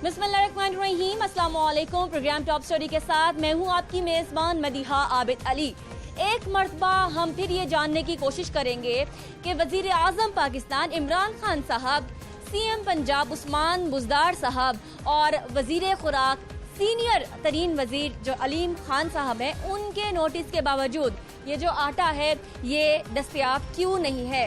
बिस्मिल्लाहिर्रहमानिर्रहीम, अस्सलाम वालेकुम। प्रोग्राम टॉप स्टोरी के साथ मैं हूं आपकी मेज़बान मदीहा आबिद अली। एक मरतबा हम फिर ये जानने की कोशिश करेंगे कि वज़ीर आज़म पाकिस्तान इमरान खान साहब, CM पंजाब उस्मान बुज़दार साहब और वज़ीर खुराक सीनियर तरीन वज़ीर जो अलीम खान साहब हैं, उनके नोटिस के बावजूद ये जो आटा है ये दस्तयाब क्यों नहीं है।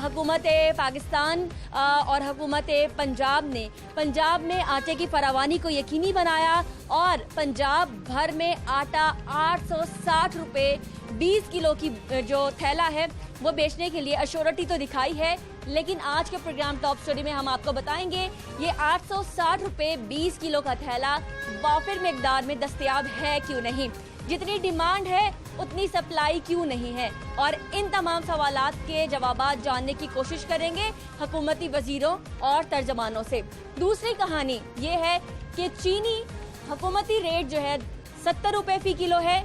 हुकूमत पाकिस्तान और हुकूमत पंजाब ने पंजाब में आटे की फरावानी को यकीनी बनाया और पंजाब भर में आटा 860 रुपये 20 किलो की जो थैला है वो बेचने के लिए अश्योरिटी तो दिखाई है। लेकिन आज के प्रोग्राम टॉप स्टोरी में हम आपको बताएंगे ये 860 रुपये 20 किलो का थैला वाफिर मिकदार में दस्तयाब है क्यों नहीं, जितनी डिमांड है उतनी सप्लाई क्यों नहीं है, और इन तमाम सवालात के जवाबात जानने की कोशिश करेंगे हुकूमती वजीरों और तर्जमानों से। दूसरी कहानी ये है कि चीनी हुकूमती रेट जो है 70 रुपये फी किलो है,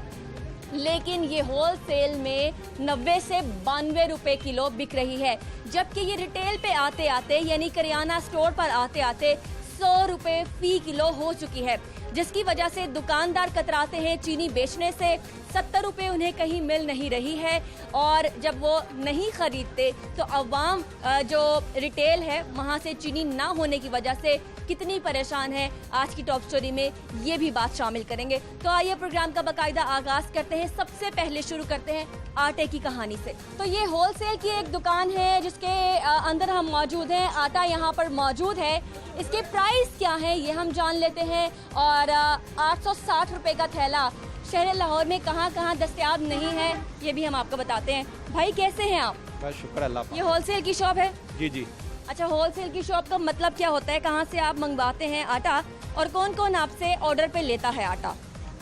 लेकिन ये होल सेल में 90 से 92 रुपये किलो बिक रही है, जबकि ये रिटेल पे आते आते यानी करियाना स्टोर पर आते आते 100 रुपये फी किलो हो चुकी है, जिसकी वजह से दुकानदार कतराते हैं चीनी बेचने से। 70 रुपये उन्हें कहीं मिल नहीं रही है और जब वो नहीं खरीदते तो अवाम जो रिटेल है वहाँ से चीनी ना होने की वजह से कितनी परेशान है, आज की टॉप स्टोरी में ये भी बात शामिल करेंगे। तो आइए प्रोग्राम का बाकायदा आगाज करते हैं। सबसे पहले शुरू करते हैं आटे की कहानी से। तो ये होलसेल की एक दुकान है जिसके अंदर हम मौजूद हैं। आटा यहाँ पर मौजूद है, इसके प्राइस क्या है ये हम जान लेते हैं। और 860 रुपये का थैला शहर लाहौर में कहाँ कहाँ दस्तयाब नहीं है ये भी हम आपको बताते हैं। भाई कैसे हैं आप? बस शुक्र अल्लाह। ये होलसेल की शॉप है? जी जी। अच्छा, होलसेल की शॉप का मतलब क्या होता है? कहाँ से आप मंगवाते हैं आटा और कौन कौन आपसे ऑर्डर पे लेता है आटा?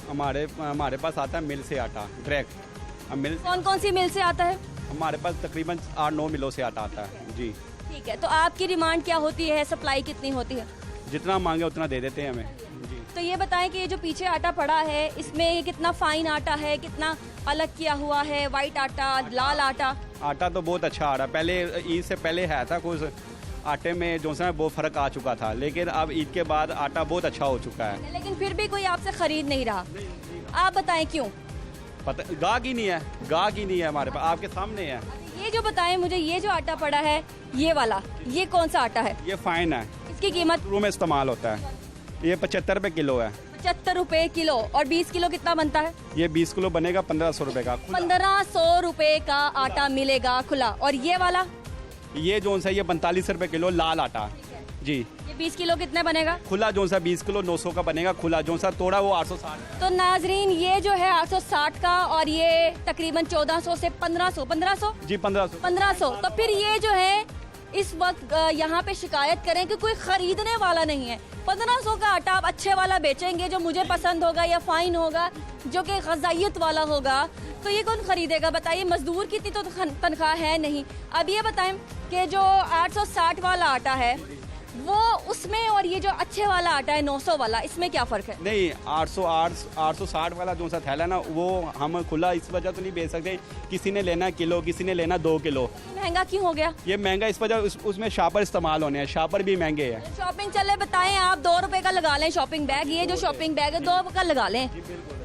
हमारे पास आता है मिल से आटा डायरेक्ट। मिल कौन कौन सी मिल से आता है? हमारे पास तकरीबन 8-9 मिलों से आटा आता है जी। ठीक है, तो आपकी डिमांड क्या होती है, सप्लाई कितनी होती है? जितना मांगे उतना दे देते हैं हमें जी। तो ये बताएं कि ये जो पीछे आटा पड़ा है इसमें ये कितना फाइन आटा है, कितना अलग किया हुआ है, वाइट आटा, लाल आटा? आटा तो बहुत अच्छा आ रहा है। पहले ईद से पहले है था कुछ आटे में जो सा बहुत फर्क आ चुका था, लेकिन अब ईद के बाद आटा बहुत अच्छा हो चुका है। लेकिन फिर भी कोई आपसे खरीद नहीं रहा, आप बताएं क्यों? पता गाहक ही नहीं है, गाहक ही नहीं है हमारे पास, आपके सामने है। ये जो बताएं मुझे, ये जो आटा पड़ा है ये वाला, ये कौन सा आटा है? ये फाइन है, इसकी कीमत रूम में इस्तेमाल होता है। ये 75 रुपये किलो है। 75 रुपए किलो। और 20 किलो कितना बनता है? ये 20 किलो बनेगा 1500 रुपये का। 1500 रुपए का आटा मिलेगा खुला। और ये वाला? ये जो सा ये 45 रुपये किलो लाल आटा जी। ये 20 किलो कितने बनेगा? खुला जो सा 20 किलो 900 का बनेगा, खुला जो सा तोड़ा वो 860। तो नाजरीन ये जो है 860 का और ये तकरीबन 1400 से 1500 जी 1500। तो फिर ये जो है इस वक्त यहाँ पे शिकायत करें कि कोई खरीदने वाला नहीं है। 1500 का आटा आप अच्छे वाला बेचेंगे जो मुझे पसंद होगा या फाइन होगा जो कि ग़ज़ाइयत वाला होगा, तो ये कौन खरीदेगा बताइए? मजदूर की तो तनख्वाह है नहीं। अब ये बताएं कि जो 860 वाला आटा है वो उसमें और ये जो अच्छे वाला आटा है 900 वाला, इसमें क्या फ़र्क है? नहीं 860 वाला जो सा थैला ना वो हम खुला इस वजह तो नहीं बेच सकते, किसी ने लेना किलो, किसी ने लेना 2 किलो। महंगा क्यों हो गया? ये महंगा इस वजह उसमें शापर इस्तेमाल होने हैं, शापर भी महंगे हैं। शॉपिंग चले बताएं आप, 2 रुपए का लगा लें शॉपिंग बैग, ये जो शॉपिंग बैग है 2 का लगा लें,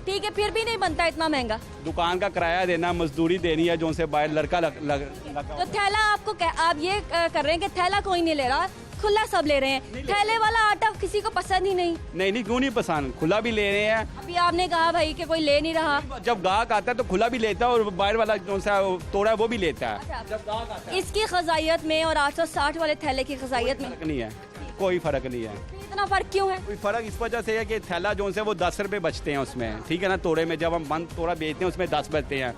ठीक है, फिर भी नहीं बनता इतना महंगा। दुकान का किराया देना, मजदूरी देनी है जो से बाहर लड़का तो थैला आपको आप ये कर रहे हैं कि थैला कोई नहीं ले रहा, खुला सब ले रहे हैं, थैले वाला आटा किसी को पसंद ही नहीं। नहीं क्यों नहीं पसंद, खुला भी ले रहे हैं। अभी आपने कहा भाई कि कोई ले नहीं रहा। जब गाहक आता है तो खुला भी लेता है और बाहर वाला जो सा तोड़ा है वो भी लेता है। जब गाहक आता है इसकी ग़ज़ाइयत में और 860 वाले थैले की ग़ज़ाइयत में फर्क नहीं है, कोई फर्क नहीं है। इतना फर्क क्यों है? कोई फर्क इस वजह से है कि थैला जो है वो 10 रुपये बचते हैं उसमें, ठीक है ना। तोड़े में जब हम बंद तोड़ा बेचते हैं उसमें 10 बचते हैं,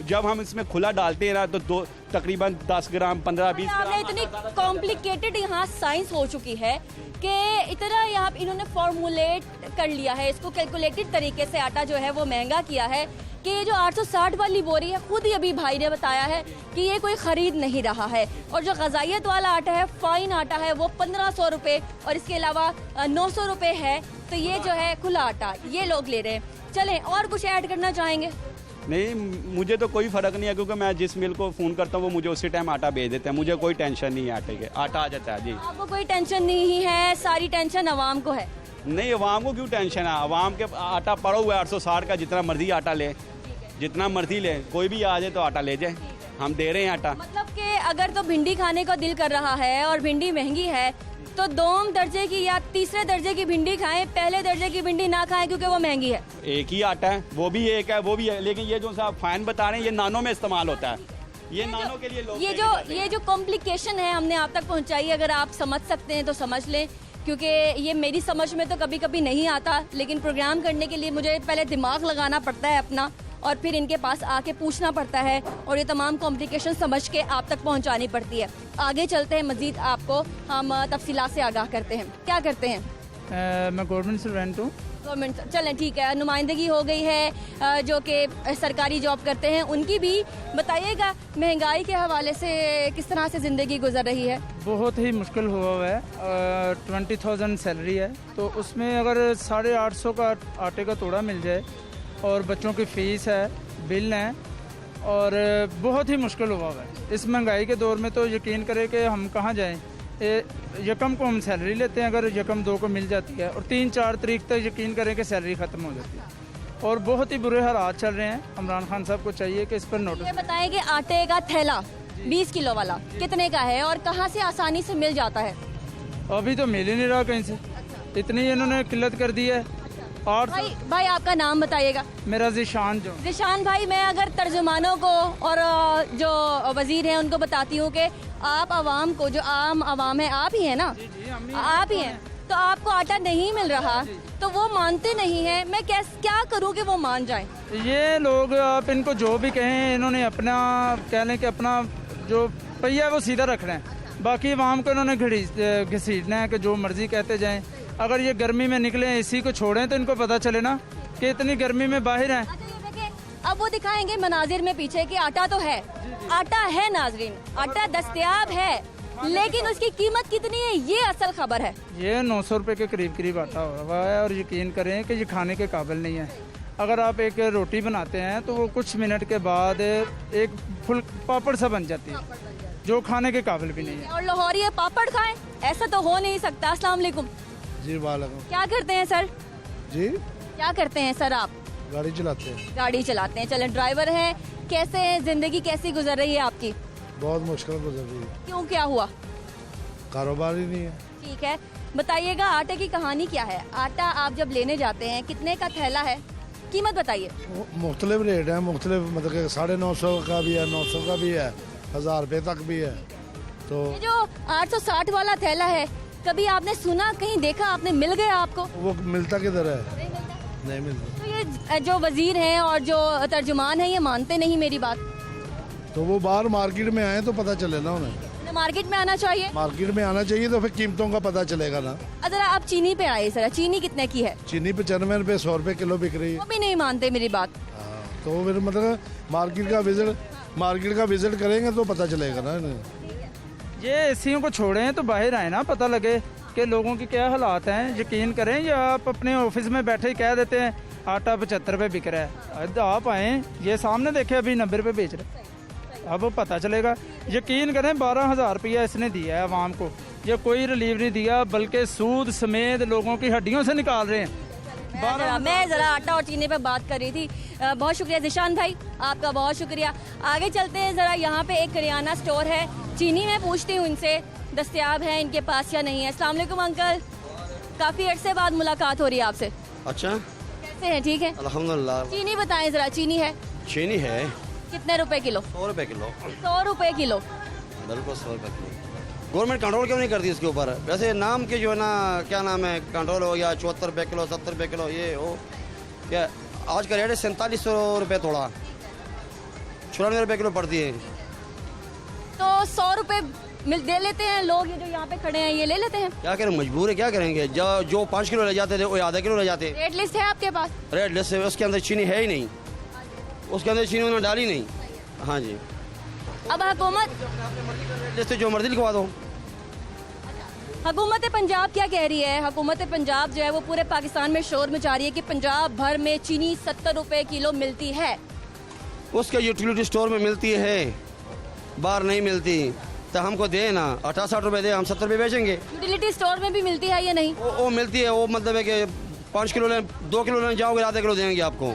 जब हम इसमें खुला डालते हैं ना तो तकरीबन 10 ग्राम 15-20 ग्राम। इतनी कॉम्प्लिकेटेड यहाँ साइंस हो चुकी है कि इतना यहाँ इन्होंने फॉर्मूलेट कर लिया है, इसको कैलकुलेटेड तरीके से आटा जो है वो महंगा किया है कि ये जो 860 वाली बोरी है, खुद ही अभी भाई ने बताया है कि ये कोई खरीद नहीं रहा है। और जो ग़ज़ाइयत वाला आटा है, फाइन आटा है, वो 1500 रुपये और इसके अलावा 900 रुपये है। तो ये जो है खुला आटा ये लोग ले रहे हैं। चलें और कुछ ऐड करना चाहेंगे? नहीं, मुझे तो कोई फ़र्क नहीं है क्योंकि मैं जिस मिल को फ़ोन करता हूँ वो मुझे उसी टाइम आटा भेज देते हैं, मुझे कोई टेंशन नहीं है आटे के, आटा आ जाता है जी। आपको कोई टेंशन नहीं है, सारी टेंशन अवाम को है। नहीं, अवाम को क्यों टेंशन है, अवाम के आटा पड़ा हुआ है 860 का, जितना मर्जी आटा ले, जितना मर्जी ले, कोई भी आ जाए तो आटा ले जाए, हम दे रहे हैं आटा। मतलब कि अगर तो भिंडी खाने का दिल कर रहा है और भिंडी महंगी है तो दोम दर्जे की या तीसरे दर्जे की भिंडी खाएं, पहले दर्जे की भिंडी ना खाएं क्योंकि वो महंगी है। एक ही आटा है, वो भी एक है, वो भी है, लेकिन ये जो आप फाइन बता रहे हैं ये नानों में इस्तेमाल होता है, ये नानों के लिए लोग ये जो कॉम्प्लिकेशन है हमने आप तक पहुंचाई, अगर आप समझ सकते हैं तो समझ लें, क्योंकि ये मेरी समझ में तो कभी कभी नहीं आता, लेकिन प्रोग्राम करने के लिए मुझे पहले दिमाग लगाना पड़ता है अपना और फिर इनके पास आके पूछना पड़ता है और ये तमाम कॉम्प्लिकेशन समझ के आप तक पहुंचानी पड़ती है। आगे चलते हैं, मजीद आपको हम तफसीलात से आगाह करते हैं। क्या करते हैं? मैं गवर्नमेंट सर्वेंट हूँ। गवर्नमेंट, चलें ठीक है, नुमाइंदगी हो गई है जो कि सरकारी जॉब करते हैं उनकी भी। बताइएगा महंगाई के हवाले से किस तरह से ज़िंदगी गुजर रही है? बहुत ही मुश्किल हुआ है। 20,000 सैलरी है तो उसमें अगर 850 का आटे का तोड़ा मिल जाए और बच्चों की फ़ीस है, बिल हैं, और बहुत ही मुश्किल हुआ है। इस महंगाई के दौर में तो यकीन करें कि हम कहाँ जाएं। यकम को हम सैलरी लेते हैं, अगर यकम 2 को मिल जाती है और 3-4 तारीख तक यकीन करें कि सैलरी ख़त्म हो जाती है और बहुत ही बुरे हालात चल रहे हैं। इमरान खान साहब को चाहिए कि इस पर नोटिस। ये बताएं कि आटे का थैला 20 किलो वाला कितने का है और कहाँ से आसानी से मिल जाता है? अभी तो मिल ही नहीं रहा कहीं से, इतनी इन्होंने किल्लत कर दी है। और भाई आपका नाम बताइएगा। मेरा जिशान जो। जिशान भाई, मैं अगर तर्जुमानों को और जो वजीर हैं उनको बताती हूँ कि आप आवाम को, जो आम आवाम है, आप ही हैं ना, आप ही हैं, तो आपको आटा नहीं मिल रहा तो वो मानते नहीं हैं। मैं क्या करूँ कि वो मान जाएं? ये लोग, आप इनको जो भी कहें, इन्होंने अपना कह लें कि अपना जो पहिया है वो सीधा रखना है, बाकी आवाम को इन्होंने घसीटना है कि जो मर्जी कहते जाएं। अगर ये गर्मी में निकले इसी को छोड़ें तो इनको पता चले ना कि इतनी गर्मी में बाहर हैं। अच्छा, ये देखें, अब वो दिखाएंगे मनाजिर में पीछे कि आटा तो है, आटा है नाजरीन, आटा दस्तयाब है, लेकिन उसकी कीमत कितनी है ये असल खबर है। ये 900 रुपये के करीब आटा हुआ है और यकीन करें कि ये खाने के काबिल नहीं है। अगर आप एक रोटी बनाते हैं तो वो कुछ मिनट के बाद एक फुल पापड़ सा बन जाती है, जो खाने के काबिल भी नहीं है। और लाहौरी पापड़ खाएं, ऐसा तो हो नहीं सकता। अस्सलाम वालेकुम जी। वालेकुम। क्या करते हैं सर? जी, क्या करते हैं सर आप? गाड़ी चलाते हैं। गाड़ी चलाते हैं, चलें, ड्राइवर हैं। कैसे है जिंदगी, कैसी गुजर रही है आपकी? बहुत मुश्किल गुजर रही है। क्यों, क्या हुआ? कारोबार ही नहीं है। ठीक है, बताइएगा आटे की कहानी क्या है? आटा आप जब लेने जाते हैं कितने का थैला है, कीमत बताइए। मुख्तलिफ रेट है, मुख्तलिफ, मतलब कि 950 का भी है, 900 का भी है, 1000 रुपये तक भी है। तो ये जो 860 वाला थैला है, कभी आपने सुना, कहीं देखा आपने, मिल गया आपको? वो मिलता किधर है? नहीं मिलता। तो ये जो वजीर हैं और जो तर्जुमान हैं ये मानते नहीं मेरी बात। तो वो बाहर मार्केट में आए तो पता चले ना उन्हें। मार्केट में आना चाहिए। मार्केट में आना चाहिए तो फिर कीमतों का पता चलेगा ना। अगर आप चीनी पे आए सर, चीनी कितने की है? चीनी 95 रुपये, 100 रुपये किलो बिक रही है। वो भी नहीं मानते मेरी बात। तो फिर मतलब मार्केट का विजिट करेंगे तो पता चलेगा ना इन्हें। ये एसियों को छोड़ें तो बाहर आए ना, पता लगे कि लोगों की क्या हालात हैं। यकीन करें, या आप अपने ऑफिस में बैठे ही कह देते हैं आटा 75 रुपये बिक रहा है, आप आए ये सामने देखे अभी 90 रुपये बेच रहे, अब पता चलेगा। यकीन करें 12,000 रुपया इसने दिया है आवाम को, ये कोई रिलीव नहीं दिया, बल्कि सूद समेत लोगों की हड्डियों से निकाल रहे हैं। मैं जरा आटा और चीनी पे बात कर रही थी। बहुत शुक्रिया जिशान भाई, आपका बहुत शुक्रिया। आगे चलते हैं जरा, यहाँ पे एक करियाना स्टोर है, चीनी मैं पूछती हूँ इनसे दस्तयाब है इनके पास या नहीं है। अस्सलाम वालेकुम अंकल, काफी अरसे बाद मुलाकात हो रही है आपसे। अच्छा, कैसे हैं? ठीक है अल्हम्दुलिल्लाह। चीनी बताएं जरा, चीनी है चीनी है कितने रुपए किलो? 100 रुपये किलो। 100 रुपए किलो। बिल्कुल 100 रुपये किलो। गवर्नमेंट कंट्रोल क्यों नहीं करती इसके ऊपर? वैसे नाम के जो है ना, क्या नाम है, कंट्रोल हो गया 74 रुपये किलो, 70 रुपये किलो, ये हो क्या। आज का रेट है 4700 रुपये तोड़ा, 94 रुपये किलो पड़ती है। तो 100 रुपए दे लेते हैं लोग, ये जो यहाँ पे खड़े हैं ये ले लेते हैं। क्या करें, मजबूर है, क्या करेंगे। जो 5 किलो ले जाते थे वो आधा किलो ले जाते। रेट लिस्ट है आपके पास? रेट लिस्ट है, उसके अंदर चीनी है ही नहीं, उसके अंदर चीनी उन्होंने डाली नहीं। हाँ जी, अब हुकूमत लिस्ट जो मर्जी लिखवा दो। हुकूमत पंजाब क्या कह रही है? हुकूमत पंजाब जो है वो पूरे पाकिस्तान में शोर मचा रही है कि पंजाब भर में चीनी 70 रुपए किलो मिलती है। उसके यूटिलिटी स्टोर में मिलती है, बाहर नहीं मिलती, तो हमको दे ना 68 रुपये दे, हम 70 रुपये बेचेंगे। यूटिलिटी स्टोर में भी मिलती है या नहीं? वो मिलती है, वो मतलब है कि 5 किलो लें, 2 किलो लें जाओगे, आधा किलो देंगे आपको,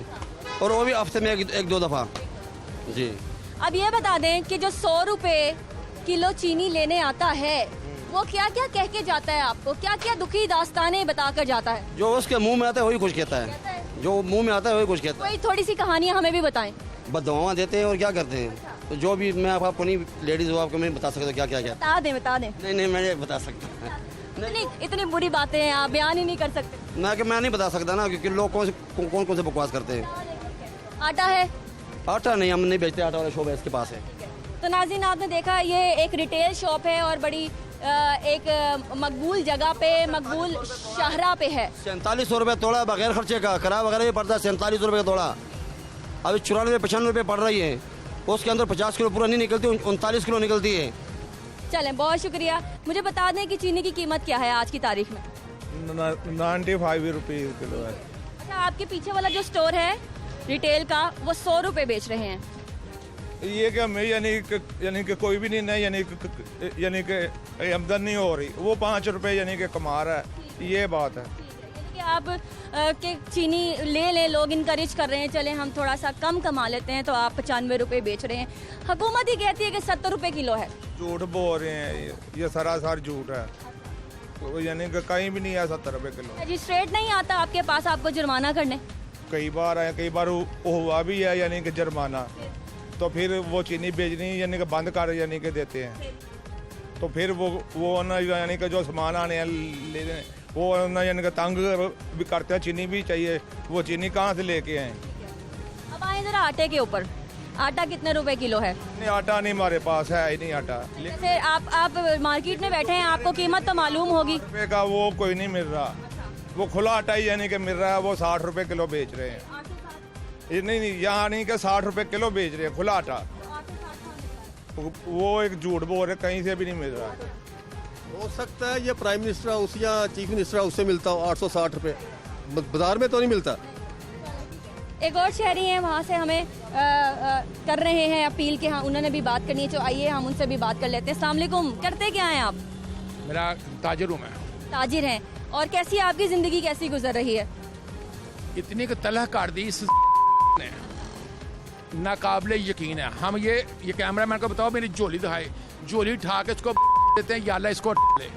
और वो भी हफ्ते में एक दो दफ़ा। जी। अब ये बता दें कि जो 100 रुपए किलो चीनी लेने आता है वो क्या क्या कह के जाता है आपको, क्या क्या दुखी दास्तानें बताकर जाता है? जो उसके मुंह में आता है वही कुछ कहता है, जो मुंह में आता है वही कुछ कहता है। कोई थोड़ी सी कहानियां हमें भी बताएं। बददुआएं देते हैं और क्या करते हैं, तो जो भी मैं आपको नहीं, लेडीज़ हो आपको नहीं बता सकता क्या क्या कहता बता दें। है। नहीं मैं नहीं बता सकता, इतनी बुरी बातें हैं, आप बयान ही नहीं कर सकते। मैं नहीं बता सकता ना, क्योंकि लोग कौन से बकवास करते हैं। आटा है? आटा नहीं, हम नहीं बेचते, आटा वाला शॉप है इसके पास है। तो नाज़रीन, आपने देखा ये एक रिटेल शॉप है और बड़ी एक मकबूल जगह पे, मकबूल शाहरा पे है। 4700 रुपये तोड़ा बगैर खर्चे का, किराया वगैरह भी पड़ता है। 4700 रुपये का तोड़ा, अभी 94-95 रुपये पड़ रही है, उसके अंदर 50 किलो पूरा नहीं निकलती, 39 किलो निकलती है। चलें, बहुत शुक्रिया। मुझे बता दें कि चीनी की कीमत क्या है आज की तारीख में? 95 रुपये किलो है। अच्छा, आपके पीछे वाला जो स्टोर है रिटेल का, वो 100 रुपये बेच रहे हैं। ये क्या मैं यानी कि कोई भी नहीं यानी कि आमदन नहीं हो रही, वो 5 रुपये यानी कि कमा रहा है, ये बात है। यानी कि आप के चीनी ले लें, लोग इनकरेज कर रहे हैं, चले हम थोड़ा सा कम कमा लेते हैं, तो आप 95 रुपये बेच रहे हैं। हुकूमत ही कहती है कि 70 रुपये किलो है। झूठ बोल रहे हैं, ये सरासर झूठ है, तो यानी कि कहीं भी नहीं है 70 रुपये किलो। रजिस्ट्रेट नहीं आता आपके पास आपको जुर्माना करने? कई बार आए, कई बार हुआ भी है यानी कि जुर्माना, तो फिर वो चीनी बेचनी यानी कि बंद कर यानी कि देते हैं, तो फिर वो ना यानी कि जो सामान आने ले वो ना यानी कि तंग भी करते हैं, चीनी भी चाहिए, वो चीनी कहाँ से लेके आए। अब आए जरा आटे के ऊपर, आटा कितने रुपए किलो है? नहीं, आटा नहीं हमारे पास है ही नहीं आटा। जैसे आप मार्केट में बैठे हैं, आपको कीमत तो मालूम होगी। रुपये का वो कोई नहीं मिल रहा, वो खुला आटा ही यानी कि मिल रहा है, वो 60 रुपये किलो बेच रहे हैं। ये नहीं यहाँ नहीं कि 60 रुपये किलो बेच रहे हैं खुला आटा, वो एक झूठ बोल रहे, कहीं से भी नहीं मिल रहा। हो सकता है ये प्राइम मिनिस्टर हाउस या चीफ मिनिस्टर हाउस से मिलता हो 860 रुपये, बाजार में तो नहीं मिलता। एक और शहरी हैं, वहाँ से हमें कर रहे हैं अपील कि हाँ उन्होंने भी बात करनी है, तो आइए हम उनसे भी बात कर लेते हैं। अस्सलाम वालेकुम, करते क्या हैं आप? मेरा ताजिर हूँ मैं। ताजिर हैं, और कैसी आपकी ज़िंदगी कैसी गुजर रही है? इतनी को तलह काट दी इस ने, नाकाबिले यकीन है। हम ये कैमरा मैन को बताओ, मेरी झोली दिखाए, झोली उठा के इसको देते हैं, याला इसको ले।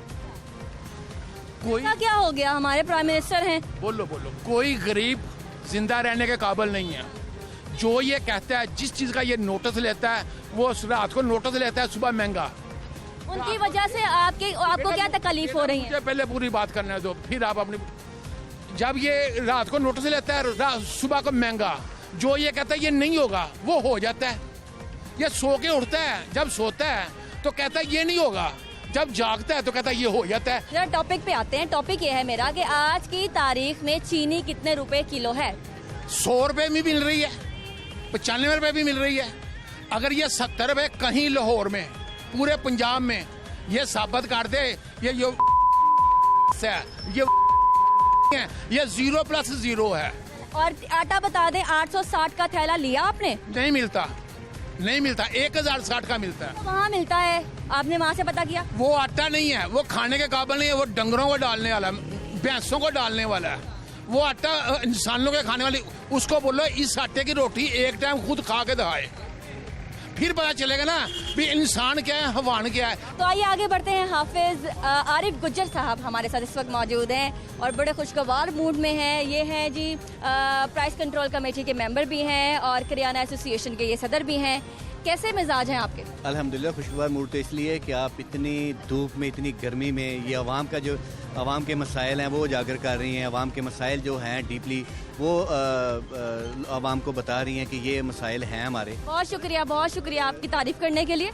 कोई क्या हो गया? हमारे प्राइम मिनिस्टर हैं। बोलो कोई गरीब जिंदा रहने के काबिल नहीं है। जो ये कहता है, जिस चीज का ये नोटिस लेता है, वो रात को नोटिस लेता है, सुबह महंगा। उनकी वजह से आपको क्या तकलीफ हो रही है? मुझे पहले पूरी बात करने दो, फिर आप अपनी। जब ये रात को नोटिस लेता है, सुबह को महंगा, जो ये कहता है ये नहीं होगा, वो हो जाता है। ये सो के उठता है, जब सोता है तो कहता है ये नहीं होगा, जब जागता है तो कहता है ये हो जाता है। जरा टॉपिक पे आते हैं। टॉपिक ये है मेरा कि आज की तारीख में चीनी कितने रुपए किलो है? 100 रुपए में मिल रही है, 95 रुपए भी मिल रही है। अगर ये 70 रुपए कहीं लाहौर में, पूरे पंजाब में ये साबित कर दे ये 0+0 है। और आटा बता दें, 860 का थैला लिया आपने? नहीं मिलता 1060 का मिलता है। तो वहाँ मिलता है, आपने वहाँ से पता किया? वो आटा नहीं है, वो खाने के काबिल नहीं है, वो डंगरों को डालने वाला है, भैंसों को डालने वाला है। वो आटा इंसानों के खाने वाली, उसको बोलो इस आटे की रोटी एक टाइम खुद खा के दिखाए, फिर पता चलेगा ना भी इंसान क्या है, हवान क्या है। तो आइए आगे बढ़ते हैं। हाफिज आरिफ गुज्जर साहब हमारे साथ इस वक्त मौजूद हैं और बड़े खुशगवार मूड में हैं। ये हैं जी प्राइस कंट्रोल कमेटी के मेंबर भी हैं और करियाना एसोसिएशन के ये सदर भी हैं। कैसे मिजाज हैं आपके? अल्हम्दुलिल्लाह खुशगवार मूड तो इसलिए कि आप इतनी धूप में, इतनी गर्मी में ये आवाम के मसाइल हैं वो उजागर कर रही हैं। आवाम के मसाइल जो हैं डीपली वो आवाम को बता रही हैं कि ये मसाइल हैं हमारे। बहुत शुक्रिया आपकी तारीफ करने के लिए।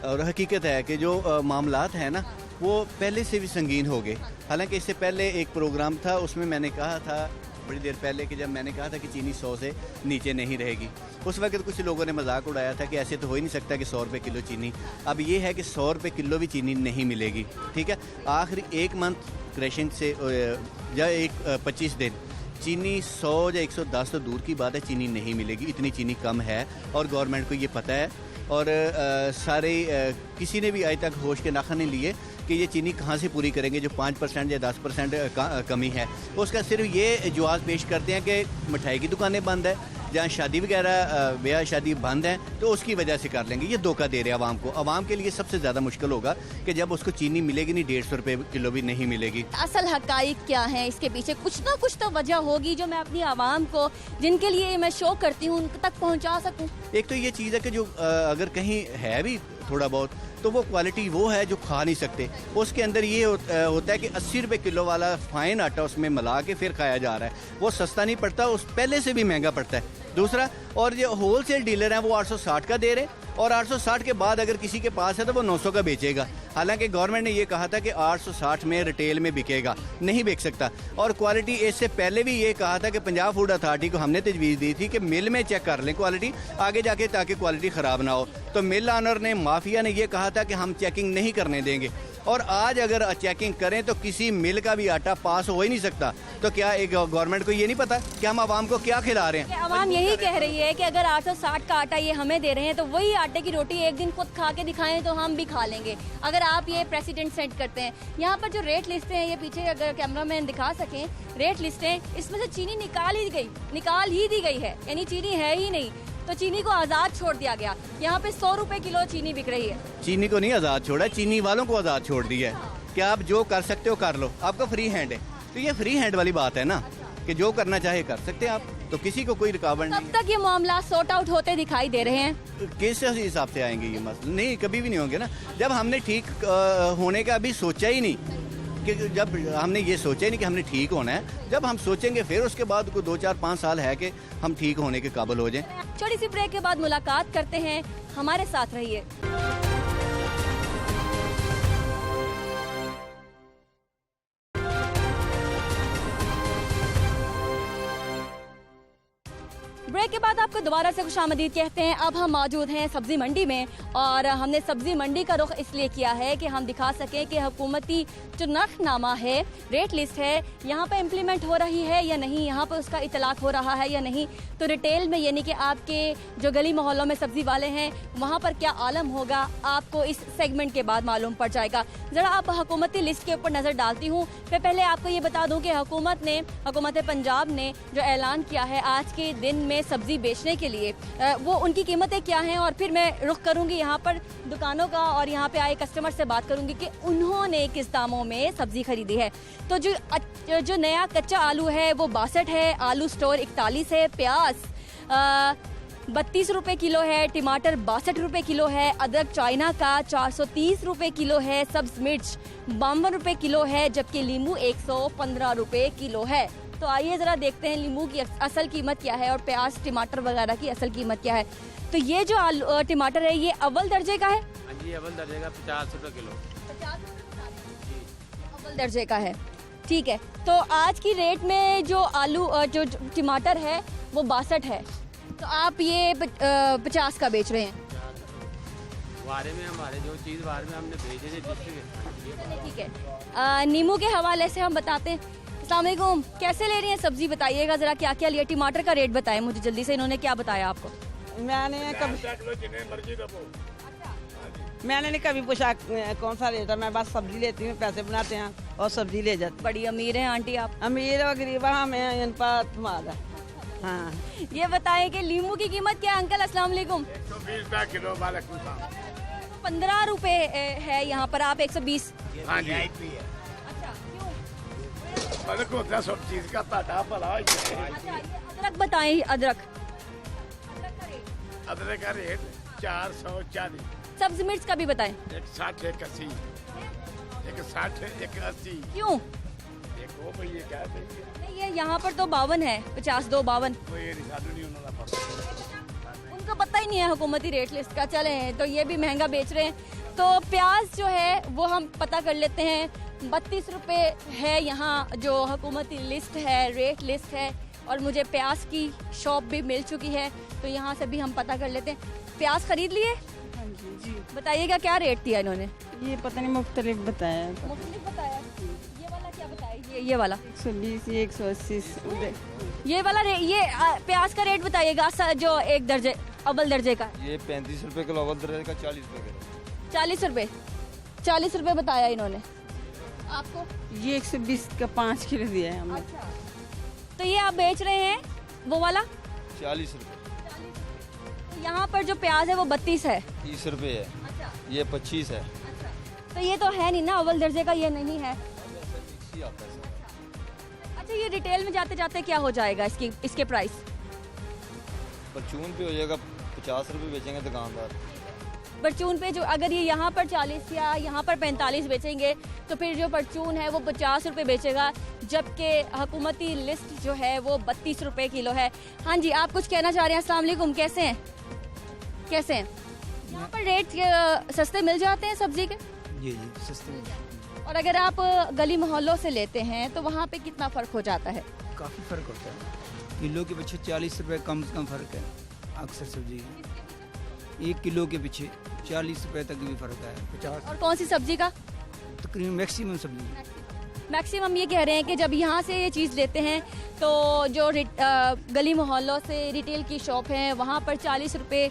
और हकीकत है कि जो मामलात हैं ना वो पहले से भी संगीन हो गए। हालांकि इससे पहले एक प्रोग्राम था, उसमें मैंने कहा था बड़ी देर पहले कि जब मैंने कहा था कि चीनी 100 से नीचे नहीं रहेगी, उस वक्त कुछ लोगों ने मजाक उड़ाया था कि ऐसे तो हो ही नहीं सकता कि 100 रुपये किलो चीनी। अब ये है कि 100 रुपये किलो भी चीनी नहीं मिलेगी, ठीक है। आखिरी 1 मंथ क्रैशिंग से या 25 दिन चीनी 100 या 110 तो दूर की बात है, चीनी नहीं मिलेगी, इतनी चीनी कम है और गवर्नमेंट को ये पता है। और किसी ने भी आज तक होश के नाखा नहीं लिए कि ये चीनी कहाँ से पूरी करेंगे। जो 5% या 10% कमी है, उसका सिर्फ ये जवाब पेश करते हैं कि मिठाई की दुकानें बंद है, जहाँ शादी वगैरह ब्याह शादी बंद है तो उसकी वजह से कर लेंगे। ये धोखा दे रहे हैं आवाम को। आवाम के लिए सबसे ज़्यादा मुश्किल होगा कि जब उसको चीनी मिलेगी नहीं, 150 रुपये किलो भी नहीं मिलेगी। असल हकाइक क्या है, इसके पीछे कुछ ना कुछ तो वजह होगी जो मैं अपनी आवाम को, जिनके लिए मैं शो करती हूँ, उन तक पहुँचा सकूँ। एक तो ये चीज़ है कि जो अगर कहीं है भी थोड़ा बहुत तो वो क्वालिटी वो है जो खा नहीं सकते। उसके अंदर ये होता है कि 80 रुपये किलो वाला फाइन आटा उसमें मिला के फिर खाया जा रहा है। वो सस्ता नहीं पड़ता, उस पहले से भी महंगा पड़ता है। दूसरा, और जो होलसेल डीलर हैं वो 860 का दे रहे हैं और 860 के बाद अगर किसी के पास है तो वो 900 का बेचेगा। हालांकि गवर्नमेंट ने ये कहा था कि 860 में रिटेल में बिकेगा, नहीं बिक सकता। और क्वालिटी, इससे पहले भी ये कहा था कि पंजाब फूड अथॉरिटी को हमने तजवीज़ दी थी कि मिल में चेक कर लें क्वालिटी आगे जाके, ताकि क्वालिटी ख़राब ना हो। तो मिल ऑनर ने, माफिया ने ये कहा था कि हम चेकिंग नहीं करने देंगे। और आज अगर चेकिंग करें तो किसी मिल का भी आटा पास हो ही नहीं सकता। तो क्या एक गवर्नमेंट को ये नहीं पता कि हम आवाम को क्या खिला रहे हैं? आवाम यही कह रही है कि अगर 860 का आटा ये हमें दे रहे हैं तो वही आटे की रोटी एक दिन खुद खा के दिखाएं तो हम भी खा लेंगे, अगर आप ये प्रेसिडेंट सेट करते हैं। यहाँ पर जो रेट लिस्टें हैं, ये पीछे अगर कैमरामैन दिखा सकें, रेट लिस्टें, इसमें से चीनी निकाल ही दी गई है, यानी चीनी है ही नहीं। तो चीनी को आज़ाद छोड़ दिया गया। यहाँ पे 100 रुपए किलो चीनी बिक रही है। चीनी को नहीं आज़ाद छोड़ा, चीनी वालों को आज़ाद छोड़ दिया है कि आप जो कर सकते हो कर लो, आपका फ्री हैंड है। तो ये फ्री हैंड वाली बात है ना, कि जो करना चाहे कर सकते हैं आप, तो किसी को कोई रुकावट नहीं। कब तक ये मामला सॉर्ट आउट होते दिखाई दे रहे हैं? किस हिसाब से आएंगे ये मसले? नहीं, कभी भी नहीं होंगे ना। जब हमने ठीक होने का अभी सोचा ही नहीं, कि जब हमने ये सोचा ही नहीं कि हमने ठीक होना है, जब हम सोचेंगे फिर उसके बाद को 2, 4, 5 साल है कि हम ठीक होने के काबिल हो जाएं। छोटी सी ब्रेक के बाद मुलाकात करते हैं, हमारे साथ रहिए। ब्रेक के बाद आपको दोबारा से खुशामदीद कहते हैं। अब हम मौजूद हैं सब्जी मंडी में और हमने सब्जी मंडी का रुख इसलिए किया है कि हम दिखा सकें कि हुकूमती जो नर्खनामा है, रेट लिस्ट है, यहाँ पे इम्प्लीमेंट हो रही है या नहीं, यहाँ पे उसका इतलाक हो रहा है या नहीं। तो रिटेल में, यानी कि आपके जो गली मोहल्लों में सब्जी वाले हैं, वहाँ पर क्या आलम होगा, आपको इस सेगमेंट के बाद मालूम पड़ जाएगा। ज़रा आप हुकूमती लिस्ट के ऊपर नज़र डालती हूँ। फिर पहले आपको ये बता दूँ कि हुकूमत पंजाब ने जो ऐलान किया है आज के दिन में सब्जी बेचने के लिए, वो उनकी कीमतें क्या हैं, और फिर मैं रुख करूंगी यहाँ पर दुकानों का और यहाँ पे आए कस्टमर से बात करूंगी कि उन्होंने किस दामों में सब्जी खरीदी है। तो जो नया कच्चा आलू है वो 62 है, आलू स्टोर 41 है, प्याज 32 रुपये किलो है, टमाटर 62 रुपये किलो है, अदरक चाइना का 430 रुपये किलो है, सब्ज मिर्च 52 रुपये किलो है, जबकि लींबू 115 रुपये किलो है। तो आइए ज़रा देखते हैं लींबू की असल कीमत क्या है और प्याज टमाटर वगैरह की असल कीमत क्या है। तो ये जो टमाटर है ये अव्वल दर्जे का है? हाँ जी, अव्वल दर्जे का 50 रुपये किलो। 50 रुपये अव्वल दर्जे का है, ठीक है। तो आज की रेट में जो जो टमाटर है वो 62 है, तो आप ये 50 का बेच रहे हैं। वारे में हमारे जो चीज़ वारे में हमने भेजे थे, ठीक है। नींबू के हवाले से हम बताते हैं। अस्सलाम वालेकुम, कैसे ले रही हैं सब्जी, बताइएगा ज़रा क्या क्या लिया। टमाटर का रेट बताएं मुझे जल्दी से, इन्होंने क्या बताया आपको? मैंने नहीं कभी पूछा कौन सा रेट है, मैं बस सब्जी लेती हूँ, पैसे बनाते हैं और सब्जी ले जाती। बड़ी अमीर हैं आंटी आप। अमीर और गरीब हमें इन पर तुम्हारा। हाँ, ये बताएं कि लींबू की कीमत क्या है अंकल? अस्सलाम वालेकुम। 120 किलो। 15 रुपए है यहाँ पर, आप 120। हाँ जी। अच्छा, क्यों? सब चीज का ताटा भला। अदरक बताएं, अदरक का रेट 440। सब्ज मिर्च का भी बताएं। 160, 180, 160, 180। क्यों? देखो भैया क्या देंगे? नहीं, ये यहाँ पर तो 52 है, 50, 2, 52। उनको पता ही नहीं है हुकूमती रेट लिस्ट का। चले हैं तो ये भी महंगा बेच रहे हैं। तो प्याज जो है वो हम पता कर लेते हैं, 32 रुपये है यहाँ जो हुकूमती लिस्ट है, रेट लिस्ट है। और मुझे प्याज की शॉप भी मिल चुकी है, तो यहाँ से भी हम पता कर लेते हैं। प्याज खरीद लिए? हाँ जी। बताइएगा क्या रेट दिया इन्होंने? ये पता नहीं, मुख्तलिफ बताया। मुख्तलिफ बताया। ये वाला क्या बताया? ये वाला 120, ये 180। ये वाला ये प्याज का रेट बताइएगा जो एक दर्जे अव्वल दर्जे का। ये 35 रुपए किलो, अव्वल दर्जे का 40 रुपए किलो। 40 रुपए बताया इन्होंने आपको। ये 120 का 5 किलो दिया है हमने। अच्छा, तो ये आप बेच रहे हैं वो वाला 40 रुपए। यहाँ पर जो प्याज है वो 32 है, 30 रुपए है। अच्छा, ये 25 है। तो ये तो है नहीं ना, अव्वल दर्जे का ये नहीं है। मिक्स ही आता है सर। अच्छा, ये रिटेल में जाते जाते क्या हो जाएगा इसके प्राइस? परचून पे हो जाएगा 50 रुपए बेचेंगे दुकानदार। परचून पे जो अगर ये यहाँ पर 40 या यहाँ पर 45 बेचेंगे तो फिर जो परचून है वो 50 रुपए बेचेगा, जबकि हुकूमती लिस्ट जो है वो 32 रुपए किलो है। हाँ जी, आप कुछ कहना चाह रहे हैं? अस्सलाम वालेकुम, कैसे हैं? कैसे हैं? यहाँ पर रेट सस्ते मिल जाते हैं सब्जी के? जी सस्ते मिल जाते हैं। और अगर आप गली मोहल्लों से लेते हैं तो वहाँ पे कितना फ़र्क हो जाता है? काफ़ी फ़र्क होता है। किलो के पीछे 40 रुपए कम से कम फ़र्क है अक्सर सब्जी का। 1 किलो के पीछे 40 रुपए तक भी फ़र्क है। 50। और कौन सी सब्जी का? तकरीबन मैक्सिमम सब्जी। मैक्सिमम ये कह रहे हैं कि जब यहाँ से ये चीज़ लेते हैं तो जो गली मोहल्लों से रिटेल की शॉप है वहाँ पर 40 रुपए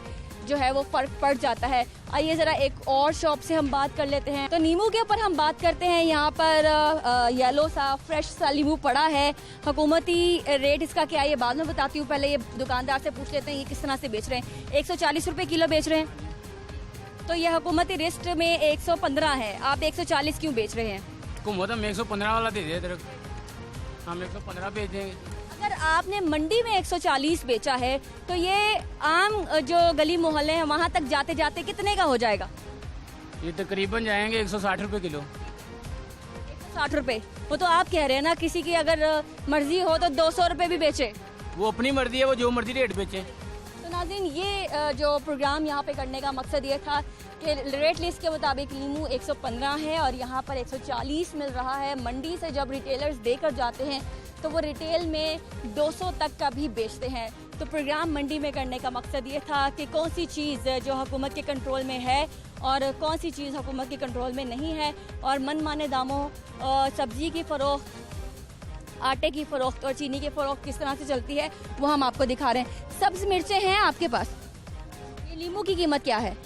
जो है वो फ़र्क पड़ जाता है। आइए ज़रा एक और शॉप से हम बात कर लेते हैं। तो नींबू के ऊपर हम बात करते हैं। यहाँ पर येलो सा फ्रेश सा नींबू पड़ा है। हुकूमती रेट इसका क्या है ये बाद में बताती हूँ, पहले ये दुकानदार से पूछ लेते हैं ये किस तरह से बेच रहे हैं। 140 रुपए किलो बेच रहे हैं, तो ये हुकूमती लिस्ट में 115 है, आप 140 क्यों बेच रहे हैं? हुकूमत हम 115 वाला दे दे, हम 115 बेच देंगे। अगर आपने मंडी में 140 बेचा है तो ये आम जो गली मोहल्ले हैं वहाँ तक जाते जाते कितने का हो जाएगा? ये तकरीबन जाएंगे 160 रुपए किलो। 160 रुपए, वो तो आप कह रहे हैं ना, किसी की अगर मर्जी हो तो 200 रुपए भी बेचे। वो अपनी मर्जी है, वो जो मर्जी रेट बेचे। तो नाज़रीन, ये जो प्रोग्राम यहाँ पे करने का मकसद ये था कि रेट लिस्ट के मुताबिक नींबू 115 है और यहाँ पर 140 मिल रहा है। मंडी से जब रिटेलर्स देकर जाते हैं तो वो रिटेल में 200 तक का भी बेचते हैं। तो प्रोग्राम मंडी में करने का मकसद ये था कि कौन सी चीज़ जो हुकूमत के कंट्रोल में है और कौन सी चीज़ हुकूमत के कंट्रोल में नहीं है, और मनमाने दामों सब्ज़ी की फ़रोख्त, आटे की फ़रोख्त और चीनी की फ़रोख्त किस तरह से चलती है वो हम आपको दिखा रहे हैं। सब्ज़ मिर्चें हैं आपके पास। ये नींबू की कीमत क्या है?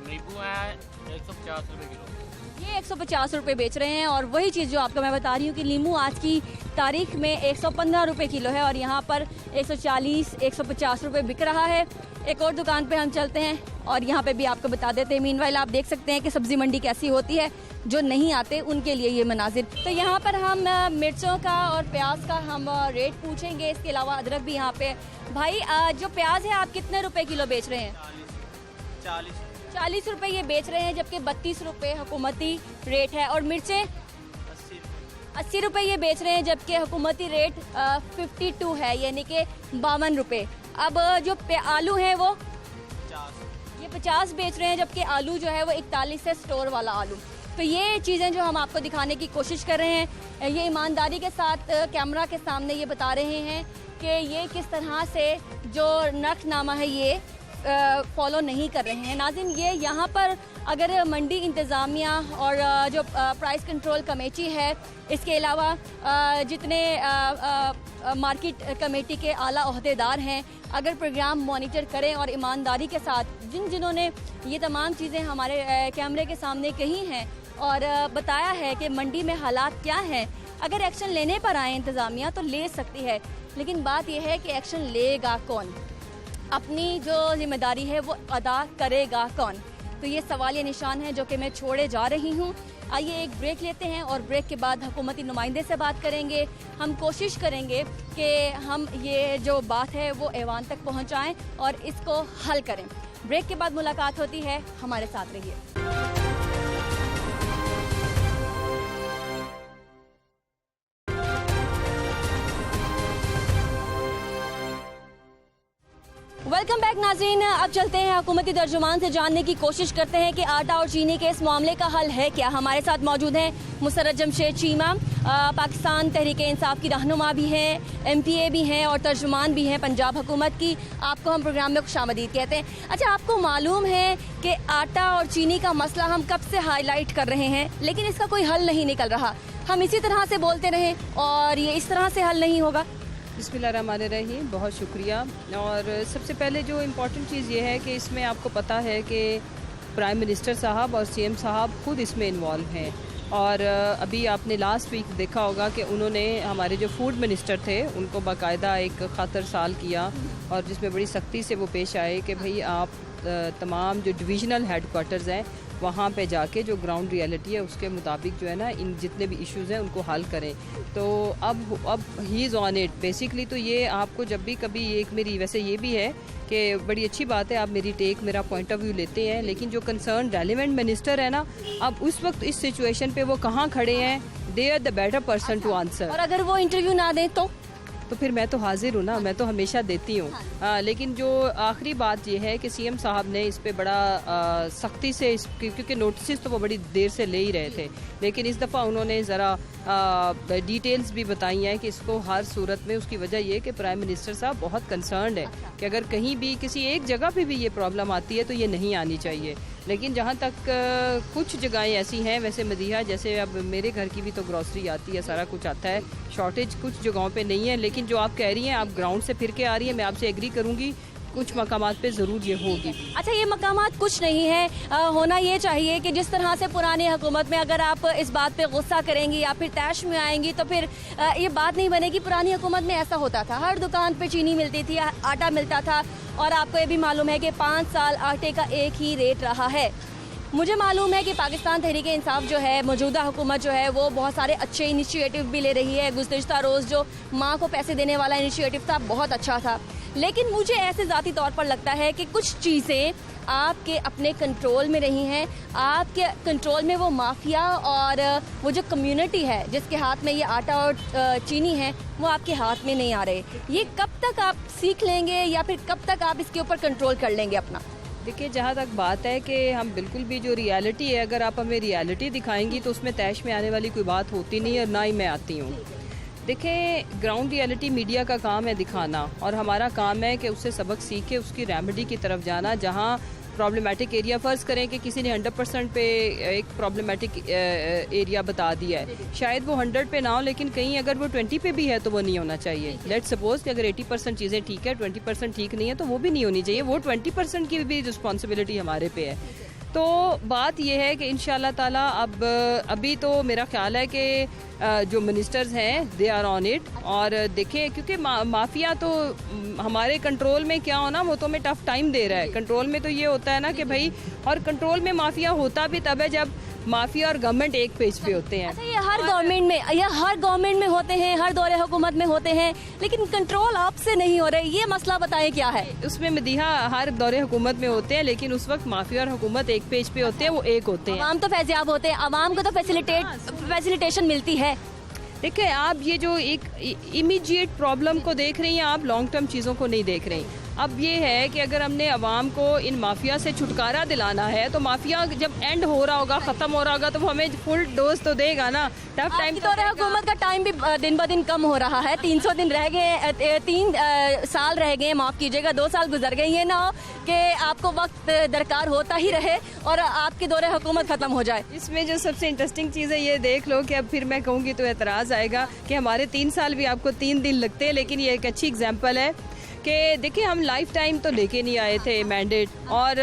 नींबू है 150 रुपए किलो। ये 150 रुपए बेच रहे हैं, और वही चीज़ जो आपको मैं बता रही हूँ कि नींबू आज की तारीख में 115 रुपए किलो है और यहाँ पर 140, 150 रुपए बिक रहा है। एक और दुकान पे हम चलते हैं और यहाँ पे भी आपको बता देते हैं। मीनवाइल आप देख सकते हैं कि सब्ज़ी मंडी कैसी होती है, जो नहीं आते उनके लिए ये मनाजिर। तो यहाँ पर हम मिर्चों का और प्याज का हम रेट पूछेंगे, इसके अलावा अदरक भी यहाँ पे। भाई जो प्याज है आप कितने रुपए किलो बेच रहे हैं? 40 रुपए ये बेच रहे हैं, जबकि 32 रुपए हुकूमती रेट है। और मिर्चें 80 रुपए ये बेच रहे हैं, जबकि हुकूमती रेट 52 है, यानी कि 52 रुपए। अब जो आलू है वो 50 बेच रहे हैं, जबकि आलू जो है वो 41 है, स्टोर वाला आलू। तो ये चीज़ें जो हम आपको दिखाने की कोशिश कर रहे हैं, ये ईमानदारी के साथ कैमरा के सामने ये बता रहे हैं कि ये किस तरह से जो नर्खनामा है ये फॉलो नहीं कर रहे हैं। नाज़रीन, ये यहाँ पर अगर मंडी इंतज़ामिया और जो प्राइस कंट्रोल कमेटी है, इसके अलावा जितने मार्केट कमेटी के आला ओहदेदार हैं, अगर प्रोग्राम मॉनिटर करें और ईमानदारी के साथ जिन्होंने ये तमाम चीज़ें हमारे कैमरे के सामने कही हैं और बताया है कि मंडी में हालात क्या हैं, अगर एक्शन लेने पर आए इंतज़ामिया तो ले सकती है। लेकिन बात यह है कि एक्शन लेगा कौन, अपनी जो जिम्मेदारी है वो अदा करेगा कौन? तो ये सवाल, ये निशान है जो कि मैं छोड़े जा रही हूँ। आइए एक ब्रेक लेते हैं और ब्रेक के बाद हुकूमती नुमाइंदे से बात करेंगे। हम कोशिश करेंगे कि हम ये जो बात है वो ऐवान तक पहुँचाएँ और इसको हल करें। ब्रेक के बाद मुलाकात होती है, हमारे साथ रहिए। वेलकम बैक नाज़रीन, अब चलते हैं हुकूमती तर्जुमान से जानने की कोशिश करते हैं कि आटा और चीनी के इस मामले का हल है क्या। हमारे साथ मौजूद हैं मुसर्रत जमशेद चीमा, पाकिस्तान तहरीक इंसाफ की रहनुमा भी हैं, MPA भी हैं और तर्जुमान भी हैं पंजाब हुकूमत की। आपको हम प्रोग्राम में खुशामदीद कहते हैं। अच्छा, आपको मालूम है कि आटा और चीनी का मसला हम कब से हाईलाइट कर रहे हैं, लेकिन इसका कोई हल नहीं निकल रहा। हम इसी तरह से बोलते रहें और ये इस तरह से हल नहीं होगा। बिस्मिल्लाहिर्रहमानिर्रहीम, बहुत शुक्रिया। और सबसे पहले जो इम्पोर्टेंट चीज़ ये है कि इसमें आपको पता है कि प्राइम मिनिस्टर साहब और CM साहब खुद इसमें इन्वॉल्व हैं। और अभी आपने लास्ट वीक देखा होगा कि उन्होंने हमारे जो फूड मिनिस्टर थे उनको बाकायदा एक ख़ातर साल किया और जिसमें बड़ी सख्ती से वो पेश आए कि भाई आप तमाम जो डिविजनल हेडक्वार्टर्स हैं वहाँ पे जाके जो ग्राउंड रियलिटी है उसके मुताबिक जो है ना इन जितने भी इश्यूज़ हैं उनको हल करें। तो अब he is on it basically. तो ये आपको जब भी कभी एक मेरी वैसे ये भी है कि बड़ी अच्छी बात है आप मेरा पॉइंट ऑफ व्यू लेते हैं, लेकिन जो कंसर्न रेलिवेंट मिनिस्टर है ना, अब उस वक्त इस सिचुएशन पे वो कहाँ खड़े हैं, they are the better person to answer. और अगर वो इंटरव्यू ना दें तो फिर मैं तो हाजिर हूँ ना, मैं तो हमेशा देती हूँ। लेकिन जो आखिरी बात ये है कि CM साहब ने इस पे बड़ा सख्ती से क्योंकि नोटिस तो वो बड़ी देर से ले ही रहे थे, लेकिन इस दफ़ा उन्होंने ज़रा डिटेल्स भी बताई हैं कि इसको हर सूरत में उसकी वजह ये कि प्राइम मिनिस्टर साहब बहुत कंसर्न्ड है कि अगर कहीं भी किसी एक जगह पे भी ये प्रॉब्लम आती है तो ये नहीं आनी चाहिए। लेकिन जहाँ तक कुछ जगहें ऐसी हैं, वैसे मदीहा जैसे अब मेरे घर की भी तो ग्रॉसरी आती है, सारा कुछ आता है, शॉर्टेज कुछ जगहों पे नहीं है। लेकिन जो आप कह रही हैं, आप ग्राउंड से फिर के आ रही हैं, मैं आपसे एग्री करूँगी कुछ मकामात पे ज़रूर ये होगी। अच्छा, ये मकामात कुछ नहीं है, होना ये चाहिए कि जिस तरह से पुरानी हुकूमत में अगर आप इस बात पे गुस्सा करेंगी या फिर तैश में आएंगी तो फिर ये बात नहीं बनेगी। पुरानी हुकूमत में ऐसा होता था, हर दुकान पे चीनी मिलती थी, आटा मिलता था। और आपको ये भी मालूम है कि 5 साल आटे का एक ही रेट रहा है। मुझे मालूम है कि पाकिस्तान तहरीक इंसाफ जो है, मौजूदा हुकूमत जो है, वो बहुत सारे अच्छे इनिशिएटिव भी ले रही है। गुज़िश्ता रोज़ जो माँ को पैसे देने वाला इनिशिएटिव था बहुत अच्छा था, लेकिन मुझे ऐसे ज़ाती तौर पर लगता है कि कुछ चीज़ें आपके अपने कंट्रोल में रही हैं। आपके कंट्रोल में वो माफिया और वो जो कम्युनिटी है जिसके हाथ में ये आटा और चीनी है, वो आपके हाथ में नहीं आ रहे। ये कब तक आप सीख लेंगे या फिर कब तक आप इसके ऊपर कंट्रोल कर लेंगे अपना? देखिए, जहाँ तक बात है कि हम बिल्कुल भी जो रियलिटी है, अगर आप हमें रियलिटी दिखाएंगी तो उसमें तैश में आने वाली कोई बात होती नहीं और ना ही मैं आती हूँ। देखें, ग्राउंड रियलिटी मीडिया का काम है दिखाना, और हमारा काम है कि उससे सबक सीख के उसकी रेमेडी की तरफ जाना। जहाँ प्रॉब्लमेटिक एरिया, फ़र्ज़ करें कि किसी ने 100% पे एक प्रॉब्लमेटिक एरिया बता दिया है, शायद वो 100 पे ना हो, लेकिन कहीं अगर वो 20 पे भी है तो वो नहीं होना चाहिए। लेट्स सपोज कि अगर 80% चीज़ें ठीक है, 20% ठीक नहीं है, तो वो भी नहीं होनी चाहिए। वो 20% की भी रिस्पॉन्सिबिलिटी हमारे पे है। तो बात यह है कि इंशाल्लाह ताला अब अभी तो मेरा ख्याल है कि जो मिनिस्टर्स हैं दे आर ऑन इट। और देखें, क्योंकि माफिया तो हमारे कंट्रोल में क्या होना, वो तो हमें टफ टाइम दे रहा है। कंट्रोल में तो ये होता है ना कि भाई, और कंट्रोल में माफिया होता भी तब है जब माफिया और गवर्नमेंट एक पेज पे होते हैं। अच्छा, ये हर गवर्नमेंट में होते हैं, हर दौरे हुकूमत में होते हैं, लेकिन कंट्रोल आपसे नहीं हो रहा है। ये मसला बताएं क्या है? उसमें मदीहा हर दौरे हुकूमत में होते हैं, लेकिन उस वक्त माफिया और हुकूमत एक पेज पे होते हैं, वो एक होते हैं। आवाम तो फैज़याब होते हैं, आवाम को तो फैसिलिटेशन मिलती है। देखिए, आप ये जो एक इमीडिएट प्रॉब्लम को देख रही हैं, आप लॉन्ग टर्म चीज़ों को नहीं देख रही। अब ये है कि अगर हमने अवाम को इन माफिया से छुटकारा दिलाना है, तो माफिया जब एंड हो रहा होगा, ख़त्म हो रहा होगा, तो वो हमें फुल डोज तो देगा ना। टफ टाइम तो हुकूमत का टाइम भी दिन ब दिन कम हो रहा है। 300 दिन रह गए, 3 साल रह गए, माफ़ कीजिएगा, 2 साल गुजर गए। ये ना हो कि आपको वक्त दरकार होता ही रहे और आपकी दौरे हुकूमत ख़त्म हो जाए। इसमें जो सबसे इंटरेस्टिंग चीज़ है, ये देख लो कि अब फिर मैं कहूँगी तो एतराज़ आएगा कि हमारे 3 साल भी आपको 3 दिन लगते हैं, लेकिन ये एक अच्छी एग्जाम्पल है कि देखिए, हम लाइफ टाइम तो लेके नहीं आए थे मैंडेट, और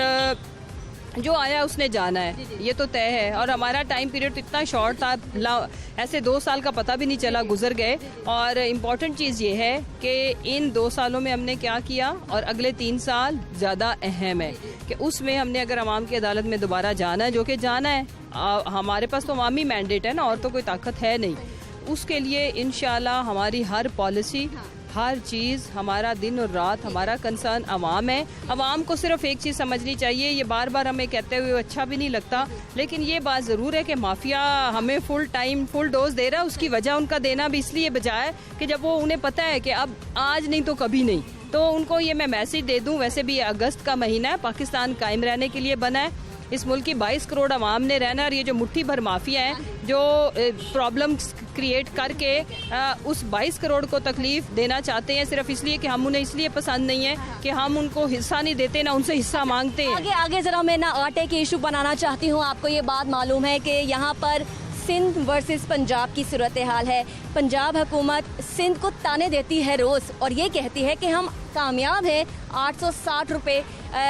जो आया उसने जाना है, ये तो तय है। और हमारा टाइम पीरियड इतना शॉर्ट था, ऐसे 2 साल का पता भी नहीं चला, गुजर गए। और इम्पॉर्टेंट चीज़ ये है कि इन 2 सालों में हमने क्या किया, और अगले 3 साल ज़्यादा अहम है कि उसमें हमने अगर अवाम की अदालत में दोबारा जाना है, जो कि जाना है, हमारे पास तो अवामी मैंडेट है ना, और तो कोई ताकत है नहीं। उसके लिए इंशाल्लाह हमारी हर पॉलिसी, हर चीज़, हमारा दिन और रात, हमारा कंसर्न अवाम है। अवाम को सिर्फ एक चीज़ समझनी चाहिए, ये बार बार हमें कहते हुए अच्छा भी नहीं लगता, लेकिन ये बात ज़रूर है कि माफिया हमें फुल टाइम फुल डोज दे रहा है। उसकी वजह उनका देना भी इसलिए बजाय कि जब वो उन्हें पता है कि अब आज नहीं तो कभी नहीं, तो उनको ये मैं मैसेज दे दूं, वैसे भी अगस्त का महीना है, पाकिस्तान कायम रहने के लिए बना है, इस मुल्क की 22 करोड़ आवाम ने रहना है, और ये जो मुट्ठी भर माफिया हैं जो प्रॉब्लम्स क्रिएट करके उस 22 करोड़ को तकलीफ देना चाहते हैं, सिर्फ इसलिए कि हम उन्हें इसलिए पसंद नहीं है कि हम उनको हिस्सा नहीं देते, ना उनसे हिस्सा मांगते हैं। आगे आगे जरा मैं ना आटे के इशू बनाना चाहती हूँ। आपको ये बात मालूम है कि यहाँ पर सिंध वर्सेस पंजाब की सूरत हाल है। पंजाब हुकूमत सिंध को ताने देती है रोज़ और ये कहती है कि हम कामयाब हैं 860 रुपये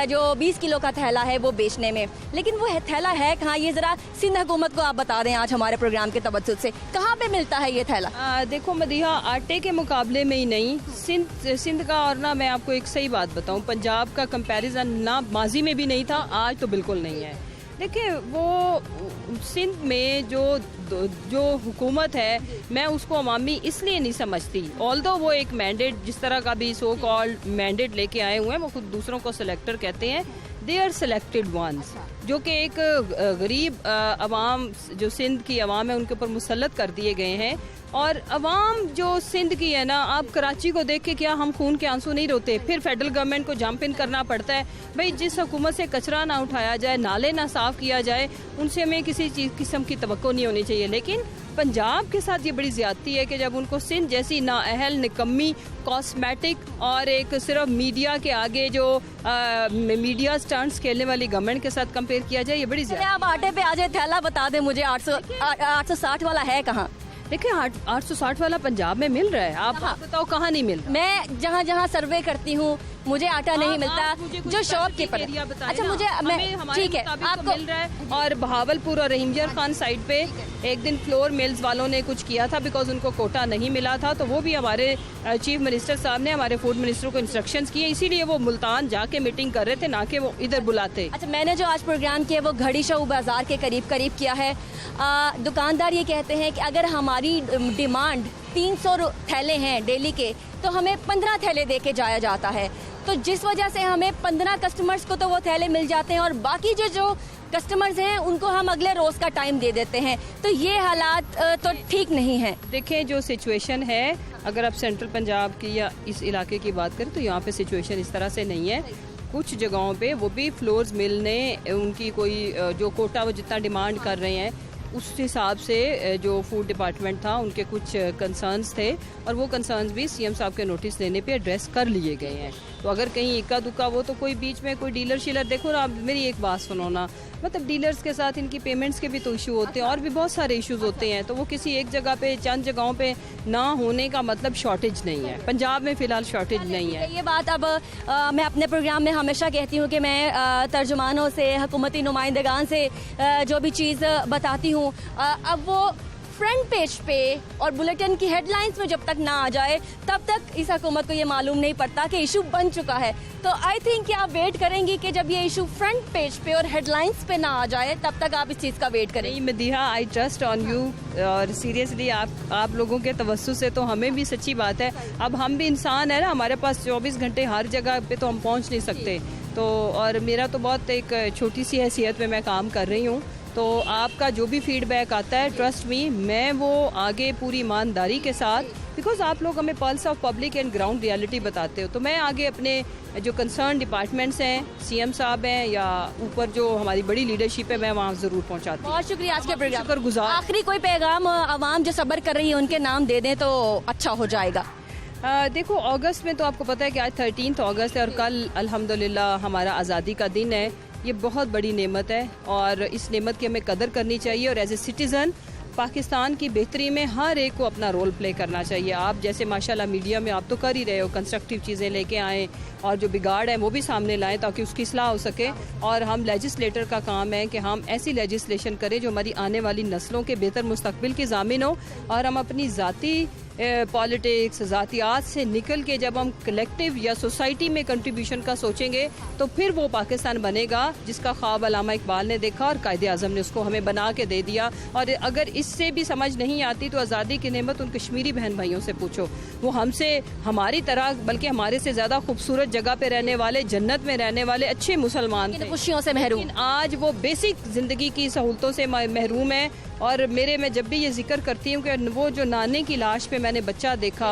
जो 20 किलो का थैला है वो बेचने में, लेकिन वो थैला है कहाँ, ये ज़रा सिंध हुकूमत को आप बता दें आज हमारे प्रोग्राम के तवज्जुह से, कहाँ पे मिलता है ये थैला? देखो मदीहा, आटे के मुकाबले में ही नहीं, सिंध का, और ना मैं आपको एक सही बात बताऊं, पंजाब का कंपैरिजन ना माजी में भी नहीं था, आज तो बिल्कुल नहीं है। देखिए, वो सिंध में जो हुकूमत है, मैं उसको अवामी इसलिए नहीं समझती, ऑल्दो वो एक मैंडेट, जिस तरह का भी सो कॉल्ड मैंडेट लेके आए हुए हैं, वो खुद दूसरों को सिलेक्टर कहते हैं, दे आर सिलेक्टेड वंस, जो कि एक गरीब अवाम, जो सिंध की अवाम है, उनके ऊपर मुसल्लत कर दिए गए हैं। और अवाम जो सिंध की है ना, आप कराची को देख के क्या हम खून के आंसू नहीं रोते? फिर फेडरल गवर्नमेंट को जंप इन करना पड़ता है। भाई, जिस हुकूमत से कचरा ना उठाया जाए, नाले ना साफ किया जाए, उनसे हमें किसी चीज़ किस्म की तवक्को नहीं होनी चाहिए। लेकिन पंजाब के साथ ये बड़ी ज्यादती है कि जब उनको सिंध जैसी नाअहल, निकम्मी, कॉस्मेटिक और एक सिर्फ मीडिया के आगे जो मीडिया स्टंट्स खेलने वाली गवर्नमेंट के साथ कंपेयर किया जाए, ये बड़ी ज्यादा। आप आटे पे आ जाए, थैला बता दें मुझे, 860 वाला है कहाँ? देखिए, 860 वाला पंजाब में मिल रहा है, आप बताओ कहाँ नहीं मिल रहा? मैं जहाँ जहाँ सर्वे करती हूँ मुझे आटा नहीं मिलता, जो शॉप के पर। अच्छा, मुझे ठीक है, आपको मिल रहा है। और बहावलपुर और रहीमजर खान साइड पे एक दिन फ्लोर मिल्स वालों ने कुछ किया था, बिकॉज उनको कोटा नहीं मिला था, तो वो भी हमारे चीफ मिनिस्टर साहब ने हमारे फूड मिनिस्टर को इंस्ट्रक्शंस किए, इसीलिए वो मुल्तान जाके मीटिंग कर रहे थे, ना कि वो इधर बुलाते। अच्छा, मैंने जो आज प्रोग्राम किया वो घड़ी शाह बाजार के करीब किया है। दुकानदार ये कहते हैं कि अगर हमारी डिमांड 300 थैले हैं डेली के, तो हमें 15 थैले दे के जाया जाता है, तो जिस वजह से हमें 15 कस्टमर्स को तो वो थैले मिल जाते हैं और बाकी जो कस्टमर्स हैं उनको हम अगले रोज़ का टाइम दे देते हैं, तो ये हालात तो ठीक नहीं है। देखें, जो सिचुएशन है, अगर आप सेंट्रल पंजाब की या इस इलाके की बात करें तो यहाँ पे सिचुएशन इस तरह से नहीं है। कुछ जगहों पे वो भी फ्लोर्स मिल ने उनकी कोई जो कोटा वो जितना डिमांड कर रहे हैं, उस हिसाब से जो फूड डिपार्टमेंट था उनके कुछ कंसर्न्स थे, और वो कंसर्न्स भी सीएम साहब के नोटिस लेने पे एड्रेस कर लिए गए हैं। तो अगर कहीं इक्का दुक्का वो तो कोई बीच में कोई डीलर शीलर, देखो ना, मेरी एक बात सुनो ना, मतलब डीलर्स के साथ इनकी पेमेंट्स के भी तो इशू होते हैं और भी बहुत सारे इश्यूज होते हैं, तो वो किसी एक जगह पे, चंद जगहों पे ना होने का मतलब शॉर्टेज नहीं है। पंजाब में फिलहाल शॉर्टेज नहीं है। ये बात अब मैं अपने प्रोग्राम में हमेशा कहती हूँ कि मैं तर्जुमानों से, हुकूमती नुमाइंदगान से जो भी चीज़ बताती हूँ, अब वो फ्रंट पेज पे और बुलेटिन की हेडलाइंस में जब तक ना आ जाए, तब तक इस हुकूमत को ये मालूम नहीं पड़ता कि इशू बन चुका है। तो आई थिंक कि आप वेट करेंगी कि जब ये इशू फ्रंट पेज पे और हेडलाइंस पे ना आ जाए, तब तक आप इस चीज़ का वेट करें। Madiha, I trust on you, और सीरियसली आप लोगों के तवज्जुह से तो हमें भी सच्ची बात है। अब हम भी इंसान है ना, हमारे पास 24 घंटे हर जगह पे तो हम पहुँच नहीं सकते, तो और मेरा तो बहुत एक छोटी सी हैसियत में मैं काम कर रही हूँ, तो आपका जो भी फीडबैक आता है, ट्रस्ट मी, मैं वो आगे पूरी ईमानदारी के साथ, बिकॉज आप लोग हमें pulse of public and ground reality बताते हो, तो मैं आगे अपने जो कंसर्न डिपार्टमेंट्स हैं, सीएम साहब हैं या ऊपर जो हमारी बड़ी लीडरशिप है, मैं वहाँ ज़रूर पहुँचाती हूँ। बहुत शुक्रिया आज के प्रोग्राम, शुक्रगुजार। आखिरी कोई पैगाम आवाम जो सब्र कर रही है उनके नाम दे दें तो अच्छा हो जाएगा। देखो, अगस्त में तो आपको पता है कि आज 13 अगस्त है और कल अल्हम्दुलिल्लाह हमारा आज़ादी का दिन है। ये बहुत बड़ी नेमत है और इस नेमत की हमें कदर करनी चाहिए, और एज ए सिटीज़न पाकिस्तान की बेहतरी में हर एक को अपना रोल प्ले करना चाहिए। आप जैसे माशाल्लाह मीडिया में आप तो कर ही रहे हो, कंस्ट्रक्टिव चीज़ें लेके आएँ और जो बिगाड़ है वो भी सामने लाएं ताकि उसकी इस्लाह हो सके, और हम लेजिस्लेटर का काम है कि हम ऐसी लेजिस्लेशन करें जो हमारी आने वाली नस्लों के बेहतर मुस्तकबिल की ज़ामिन हो, और हम अपनी ज़ाती पॉलिटिक्स, ज़ातियात से निकल के जब हम कलेक्टिव या सोसाइटी में कंट्रीब्यूशन का सोचेंगे तो फिर वो पाकिस्तान बनेगा जिसका ख्वाब अल्लामा इकबाल ने देखा और कायदे आज़म ने उसको हमें बना के दे दिया। और अगर इससे भी समझ नहीं आती तो आज़ादी की नेमत उन कश्मीरी बहन भाइयों से पूछो, वो हमसे, हमारी तरह बल्कि हमारे से ज़्यादा खूबसूरत जगह पे रहने वाले, जन्नत में रहने वाले अच्छे मुसलमान थे, खुशियों से महरूम। आज वो बेसिक ज़िंदगी की सहूलतों से महरूम है। और मैं जब भी ये जिक्र करती हूँ कि वो जो नाने की लाश पे मैंने बच्चा देखा,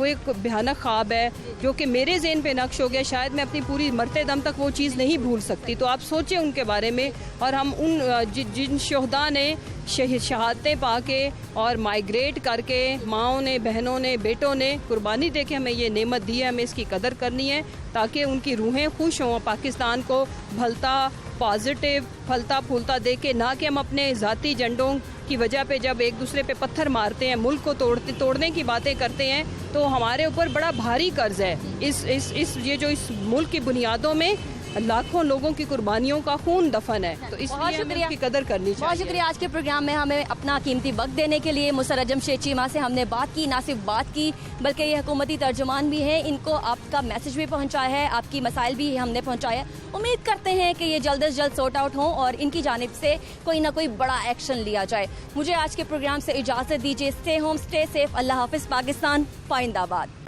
वो एक भयानक ख्वाब है जो कि मेरे ज़हन पे नक्श हो गया, शायद मैं अपनी पूरी मरते दम तक वो चीज़ नहीं भूल सकती। तो आप सोचें उनके बारे में, और हम उन जिन शहदा ने शहादतें पाके और माइग्रेट करके माँओं ने, बहनों ने, बेटों ने कुर्बानी दे के हमें ये नेमत दी है, हमें इसकी कदर करनी है ताकि उनकी रूहें खुश हों, पाकिस्तान को भलता पॉजिटिव फलता फूलता दे के, ना कि हम अपने ज़ाती झंडों की वजह पे जब एक दूसरे पे पत्थर मारते हैं, मुल्क को तोड़ने की बातें करते हैं, तो हमारे ऊपर बड़ा भारी कर्ज है। इस मुल्क की बुनियादों में लाखों लोगों की कुर्बानियों का खून दफन है, तो इसलिए हमें इसकी कदर करनी चाहिए। बहुत शुक्रिया आज के प्रोग्राम में हमें अपना कीमती वक्त देने के लिए। मुसर्रत जमशेद चीमा से हमने बात की, ना सिर्फ बात की बल्कि ये हुकूमती तर्जुमान भी हैं, इनको आपका मैसेज भी पहुंचाया है, आपकी मसाइल भी हमने पहुंचाया। उम्मीद करते हैं कि ये जल्द से जल्द सॉर्ट आउट हों और इनकी जानिब से कोई ना कोई बड़ा एक्शन लिया जाए। मुझे आज के प्रोग्राम से इजाज़त दीजिए। Stay home, stay safe. अल्लाह हाफिज़। पाकिस्तान पाइंदाबाद।